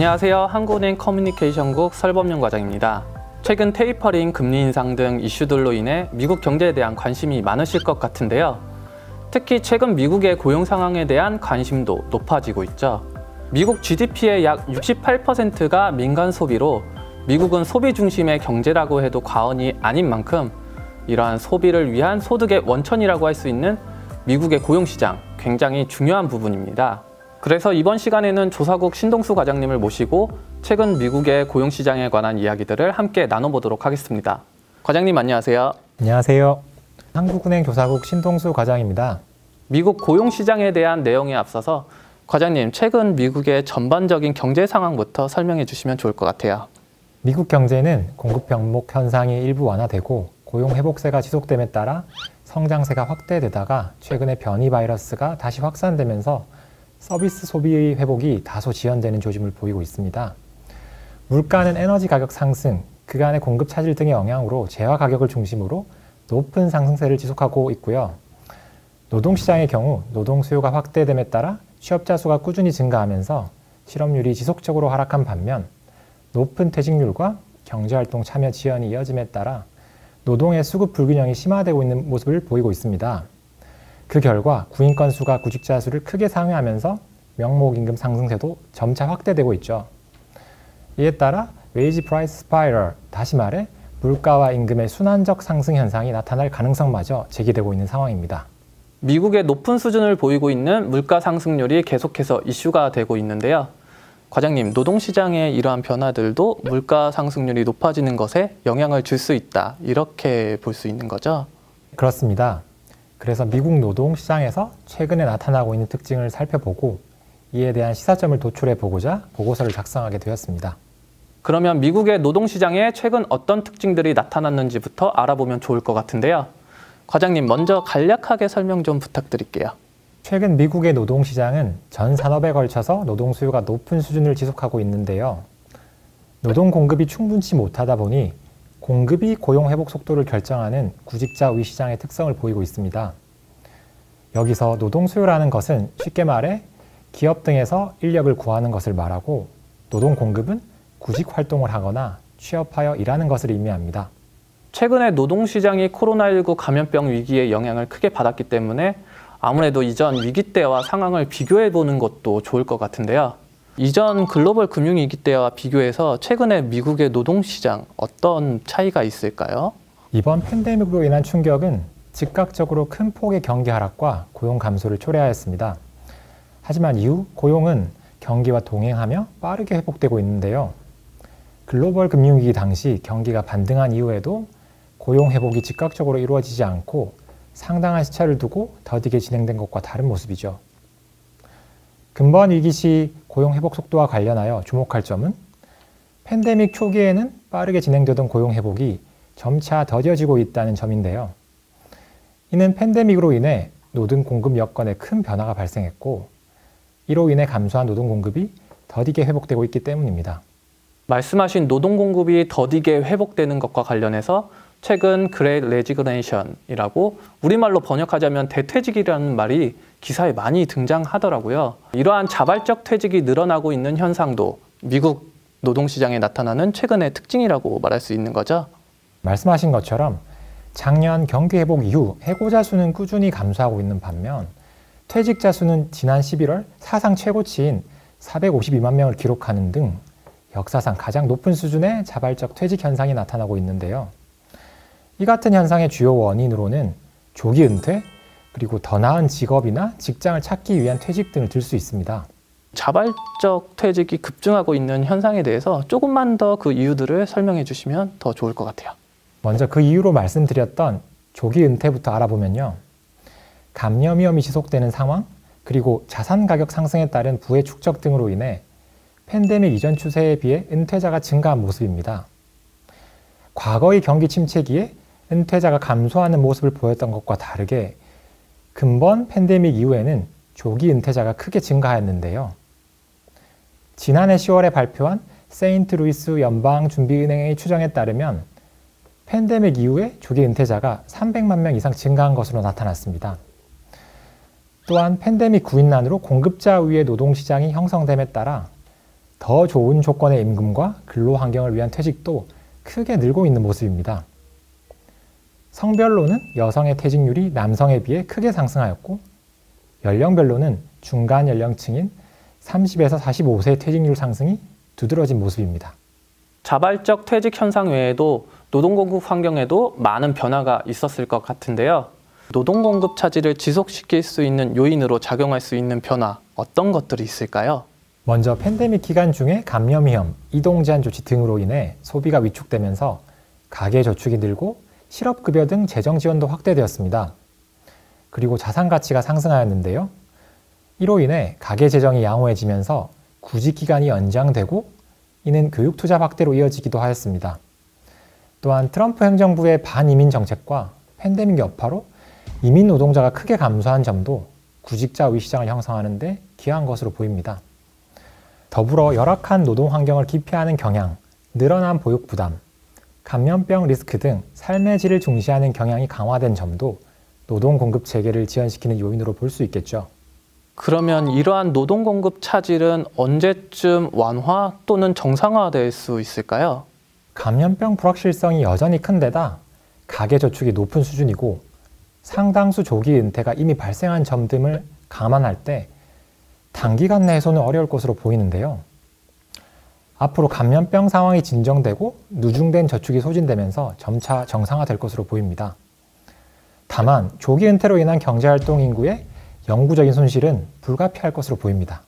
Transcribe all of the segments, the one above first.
안녕하세요. 한국은행 커뮤니케이션국 설범용 과장입니다. 최근 테이퍼링, 금리 인상 등 이슈들로 인해 미국 경제에 대한 관심이 많으실 것 같은데요. 특히 최근 미국의 고용 상황에 대한 관심도 높아지고 있죠. 미국 GDP의 약 68%가 민간 소비로 미국은 소비 중심의 경제라고 해도 과언이 아닌 만큼 이러한 소비를 위한 소득의 원천이라고 할 수 있는 미국의 고용시장, 굉장히 중요한 부분입니다. 그래서 이번 시간에는 조사국 신동수 과장님을 모시고 최근 미국의 고용시장에 관한 이야기들을 함께 나눠보도록 하겠습니다. 과장님 안녕하세요. 안녕하세요. 한국은행 조사국 신동수 과장입니다. 미국 고용시장에 대한 내용에 앞서서 과장님, 최근 미국의 전반적인 경제 상황부터 설명해 주시면 좋을 것 같아요. 미국 경제는 공급 병목 현상이 일부 완화되고 고용 회복세가 지속됨에 따라 성장세가 확대되다가 최근에 변이 바이러스가 다시 확산되면서 서비스 소비의 회복이 다소 지연되는 조짐을 보이고 있습니다. 물가는 에너지 가격 상승, 그간의 공급 차질 등의 영향으로 재화 가격을 중심으로 높은 상승세를 지속하고 있고요. 노동시장의 경우 노동 수요가 확대됨에 따라 취업자 수가 꾸준히 증가하면서 실업률이 지속적으로 하락한 반면 높은 퇴직률과 경제활동 참여 지연이 이어짐에 따라 노동의 수급 불균형이 심화되고 있는 모습을 보이고 있습니다. 그 결과 구인건 수가 구직자 수를 크게 상회하면서 명목임금 상승세도 점차 확대되고 있죠. 이에 따라 웨이지 프라이스 스파이럴, 다시 말해 물가와 임금의 순환적 상승 현상이 나타날 가능성마저 제기되고 있는 상황입니다. 미국의 높은 수준을 보이고 있는 물가 상승률이 계속해서 이슈가 되고 있는데요. 과장님, 노동시장의 이러한 변화들도 물가 상승률이 높아지는 것에 영향을 줄 수 있다, 이렇게 볼 수 있는 거죠? 그렇습니다. 그래서 미국 노동시장에서 최근에 나타나고 있는 특징을 살펴보고 이에 대한 시사점을 도출해 보고자 보고서를 작성하게 되었습니다. 그러면 미국의 노동시장에 최근 어떤 특징들이 나타났는지부터 알아보면 좋을 것 같은데요. 과장님, 먼저 간략하게 설명 좀 부탁드릴게요. 최근 미국의 노동시장은 전 산업에 걸쳐서 노동 수요가 높은 수준을 지속하고 있는데요. 노동 공급이 충분치 못하다 보니 공급이 고용 회복 속도를 결정하는 구직자 우위 시장의 특성을 보이고 있습니다. 여기서 노동 수요라는 것은 쉽게 말해 기업 등에서 인력을 구하는 것을 말하고, 노동 공급은 구직 활동을 하거나 취업하여 일하는 것을 의미합니다. 최근에 노동시장이 코로나19 감염병 위기의 영향을 크게 받았기 때문에 아무래도 이전 위기 때와 상황을 비교해 보는 것도 좋을 것 같은데요. 이전 글로벌 금융위기 때와 비교해서 최근에 미국의 노동시장 어떤 차이가 있을까요? 이번 팬데믹으로 인한 충격은 즉각적으로 큰 폭의 경기 하락과 고용 감소를 초래하였습니다. 하지만 이후 고용은 경기와 동행하며 빠르게 회복되고 있는데요. 글로벌 금융위기 당시 경기가 반등한 이후에도 고용 회복이 즉각적으로 이루어지지 않고 상당한 시차를 두고 더디게 진행된 것과 다른 모습이죠. 근본 위기 시 고용 회복 속도와 관련하여 주목할 점은 팬데믹 초기에는 빠르게 진행되던 고용 회복이 점차 더뎌지고 있다는 점인데요. 이는 팬데믹으로 인해 노동 공급 여건에 큰 변화가 발생했고, 이로 인해 감소한 노동 공급이 더디게 회복되고 있기 때문입니다. 말씀하신 노동 공급이 더디게 회복되는 것과 관련해서 최근 그레이트 레지그네이션이라고 우리말로 번역하자면 대퇴직이라는 말이 기사에 많이 등장하더라고요. 이러한 자발적 퇴직이 늘어나고 있는 현상도 미국 노동시장에 나타나는 최근의 특징이라고 말할 수 있는 거죠? 말씀하신 것처럼 작년 경기 회복 이후 해고자 수는 꾸준히 감소하고 있는 반면 퇴직자 수는 지난 11월 사상 최고치인 452만 명을 기록하는 등 역사상 가장 높은 수준의 자발적 퇴직 현상이 나타나고 있는데요. 이 같은 현상의 주요 원인으로는 조기 은퇴, 그리고 더 나은 직업이나 직장을 찾기 위한 퇴직 등을 들 수 있습니다. 자발적 퇴직이 급증하고 있는 현상에 대해서 조금만 더 그 이유들을 설명해 주시면 더 좋을 것 같아요. 먼저 그 이유로 말씀드렸던 조기 은퇴부터 알아보면요. 감염 위험이 지속되는 상황, 그리고 자산 가격 상승에 따른 부의 축적 등으로 인해 팬데믹 이전 추세에 비해 은퇴자가 증가한 모습입니다. 과거의 경기 침체기에 은퇴자가 감소하는 모습을 보였던 것과 다르게 근본 팬데믹 이후에는 조기 은퇴자가 크게 증가하였는데요. 지난해 10월에 발표한 세인트루이스 연방준비은행의 추정에 따르면 팬데믹 이후에 조기 은퇴자가 300만 명 이상 증가한 것으로 나타났습니다. 또한 팬데믹 구인난으로 공급자 위의 노동시장이 형성됨에 따라 더 좋은 조건의 임금과 근로 환경을 위한 퇴직도 크게 늘고 있는 모습입니다. 성별로는 여성의 퇴직률이 남성에 비해 크게 상승하였고, 연령별로는 중간 연령층인 30에서 45세 퇴직률 상승이 두드러진 모습입니다. 자발적 퇴직 현상 외에도 노동공급 환경에도 많은 변화가 있었을 것 같은데요. 노동공급 차질을 지속시킬 수 있는 요인으로 작용할 수 있는 변화, 어떤 것들이 있을까요? 먼저 팬데믹 기간 중에 감염 위험, 이동 제한 조치 등으로 인해 소비가 위축되면서 가계저축이 늘고 실업급여 등 재정 지원도 확대되었습니다. 그리고 자산 가치가 상승하였는데요. 이로 인해 가계 재정이 양호해지면서 구직 기간이 연장되고 이는 교육 투자 확대로 이어지기도 하였습니다. 또한 트럼프 행정부의 반이민 정책과 팬데믹 여파로 이민 노동자가 크게 감소한 점도 구직자 우위 시장을 형성하는 데 기여한 것으로 보입니다. 더불어 열악한 노동 환경을 기피하는 경향, 늘어난 보육 부담, 감염병 리스크 등 삶의 질을 중시하는 경향이 강화된 점도 노동 공급 체계를 지연시키는 요인으로 볼 수 있겠죠. 그러면 이러한 노동 공급 차질은 언제쯤 완화 또는 정상화될 수 있을까요? 감염병 불확실성이 여전히 큰 데다 가계저축이 높은 수준이고 상당수 조기 은퇴가 이미 발생한 점 등을 감안할 때 단기간 내에서는 어려울 것으로 보이는데요. 앞으로 감염병 상황이 진정되고 누중된 저축이 소진되면서 점차 정상화될 것으로 보입니다. 다만 조기 은퇴로 인한 경제활동 인구의 영구적인 손실은 불가피할 것으로 보입니다.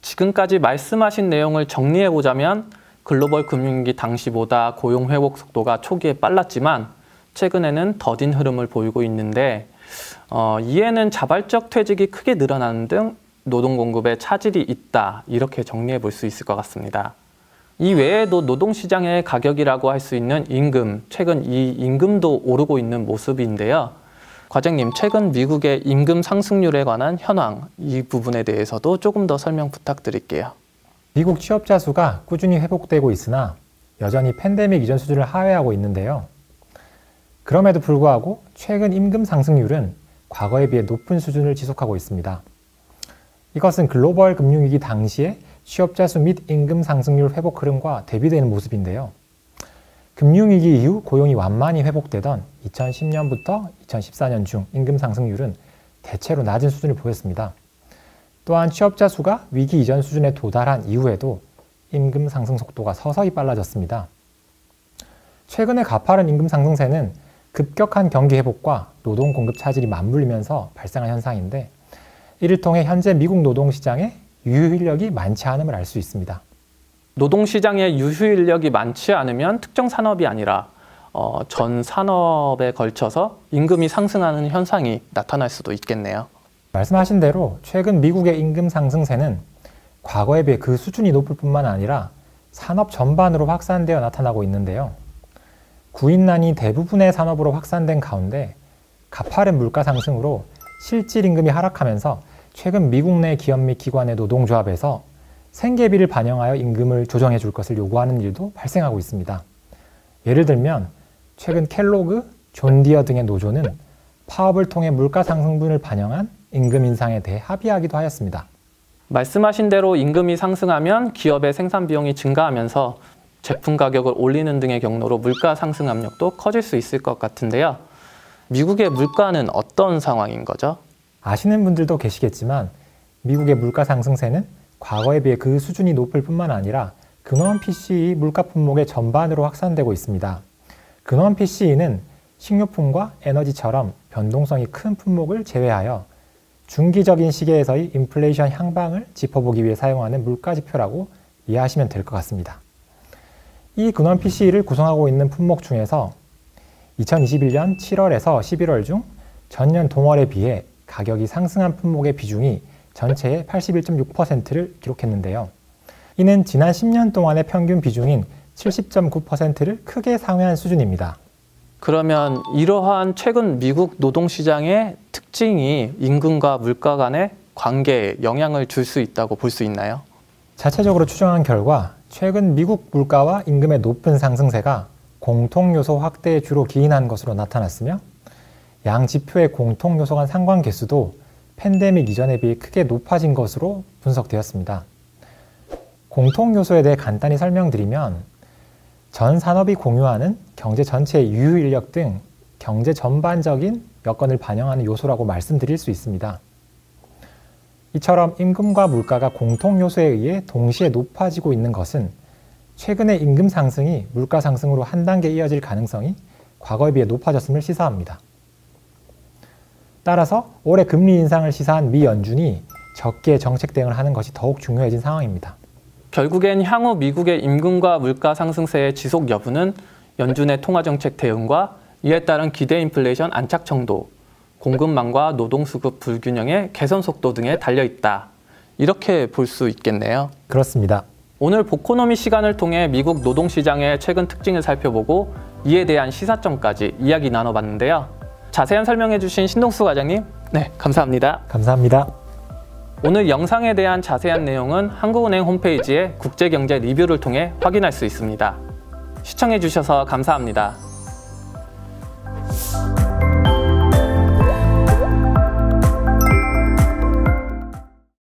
지금까지 말씀하신 내용을 정리해보자면 글로벌 금융위기 당시보다 고용 회복 속도가 초기에 빨랐지만 최근에는 더딘 흐름을 보이고 있는데 이에는 자발적 퇴직이 크게 늘어나는 등 노동 공급에 차질이 있다, 이렇게 정리해 볼 수 있을 것 같습니다. 이 외에도 노동시장의 가격이라고 할 수 있는 임금, 최근 이 임금도 오르고 있는 모습인데요. 과장님, 최근 미국의 임금 상승률에 관한 현황, 이 부분에 대해서도 조금 더 설명 부탁드릴게요. 미국 취업자 수가 꾸준히 회복되고 있으나 여전히 팬데믹 이전 수준을 하회하고 있는데요. 그럼에도 불구하고 최근 임금 상승률은 과거에 비해 높은 수준을 지속하고 있습니다. 이것은 글로벌 금융위기 당시의 취업자 수 및 임금 상승률 회복 흐름과 대비되는 모습인데요. 금융위기 이후 고용이 완만히 회복되던 2010년부터 2014년 중 임금 상승률은 대체로 낮은 수준을 보였습니다. 또한 취업자 수가 위기 이전 수준에 도달한 이후에도 임금 상승 속도가 서서히 빨라졌습니다. 최근의 가파른 임금 상승세는 급격한 경기 회복과 노동 공급 차질이 맞물리면서 발생한 현상인데, 이를 통해 현재 미국 노동시장의 유효 인력이 많지 않음을 알 수 있습니다. 노동시장에 유효 인력이 많지 않으면 특정 산업이 아니라 전 산업에 걸쳐서 임금이 상승하는 현상이 나타날 수도 있겠네요. 말씀하신 대로 최근 미국의 임금 상승세는 과거에 비해 그 수준이 높을 뿐만 아니라 산업 전반으로 확산되어 나타나고 있는데요. 구인난이 대부분의 산업으로 확산된 가운데 가파른 물가 상승으로 실질 임금이 하락하면서 최근 미국 내 기업 및 기관의 노동조합에서 생계비를 반영하여 임금을 조정해 줄 것을 요구하는 일도 발생하고 있습니다. 예를 들면 최근 켈로그, 존디어 등의 노조는 파업을 통해 물가 상승분을 반영한 임금 인상에 대해 합의하기도 하였습니다. 말씀하신 대로 임금이 상승하면 기업의 생산 비용이 증가하면서 제품 가격을 올리는 등의 경로로 물가 상승 압력도 커질 수 있을 것 같은데요. 미국의 물가는 어떤 상황인 거죠? 아시는 분들도 계시겠지만 미국의 물가 상승세는 과거에 비해 그 수준이 높을 뿐만 아니라 근원 PCE 물가 품목의 전반으로 확산되고 있습니다. 근원 PCE는 식료품과 에너지처럼 변동성이 큰 품목을 제외하여 중기적인 시계에서의 인플레이션 향방을 짚어보기 위해 사용하는 물가 지표라고 이해하시면 될 것 같습니다. 이 근원 PCE를 구성하고 있는 품목 중에서 2021년 7월에서 11월 중 전년 동월에 비해 가격이 상승한 품목의 비중이 전체의 81.6%를 기록했는데요. 이는 지난 10년 동안의 평균 비중인 70.9%를 크게 상회한 수준입니다. 그러면 이러한 최근 미국 노동시장의 특징이 임금과 물가 간의 관계에 영향을 줄 수 있다고 볼 수 있나요? 자체적으로 추정한 결과 최근 미국 물가와 임금의 높은 상승세가 공통요소 확대에 주로 기인한 것으로 나타났으며, 양 지표의 공통요소 간 상관계수도 팬데믹 이전에 비해 크게 높아진 것으로 분석되었습니다. 공통 요소에 대해 간단히 설명드리면 전 산업이 공유하는 경제 전체의 유휴 인력 등 경제 전반적인 여건을 반영하는 요소라고 말씀드릴 수 있습니다. 이처럼 임금과 물가가 공통 요소에 의해 동시에 높아지고 있는 것은 최근의 임금 상승이 물가 상승으로 한 단계 이어질 가능성이 과거에 비해 높아졌음을 시사합니다. 따라서 올해 금리 인상을 시사한 미 연준이 적기에 정책 대응을 하는 것이 더욱 중요해진 상황입니다. 결국엔 향후 미국의 임금과 물가 상승세의 지속 여부는 연준의 통화정책 대응과 이에 따른 기대 인플레이션 안착 정도, 공급망과 노동수급 불균형의 개선 속도 등에 달려있다. 이렇게 볼 수 있겠네요. 그렇습니다. 오늘 보코노미 시간을 통해 미국 노동시장의 최근 특징을 살펴보고 이에 대한 시사점까지 이야기 나눠봤는데요. 자세한 설명해주신 신동수 과장님, 네, 감사합니다. 감사합니다. 오늘 영상에 대한 자세한 내용은 한국은행 홈페이지의 국제경제 리뷰를 통해 확인할 수 있습니다. 시청해주셔서 감사합니다.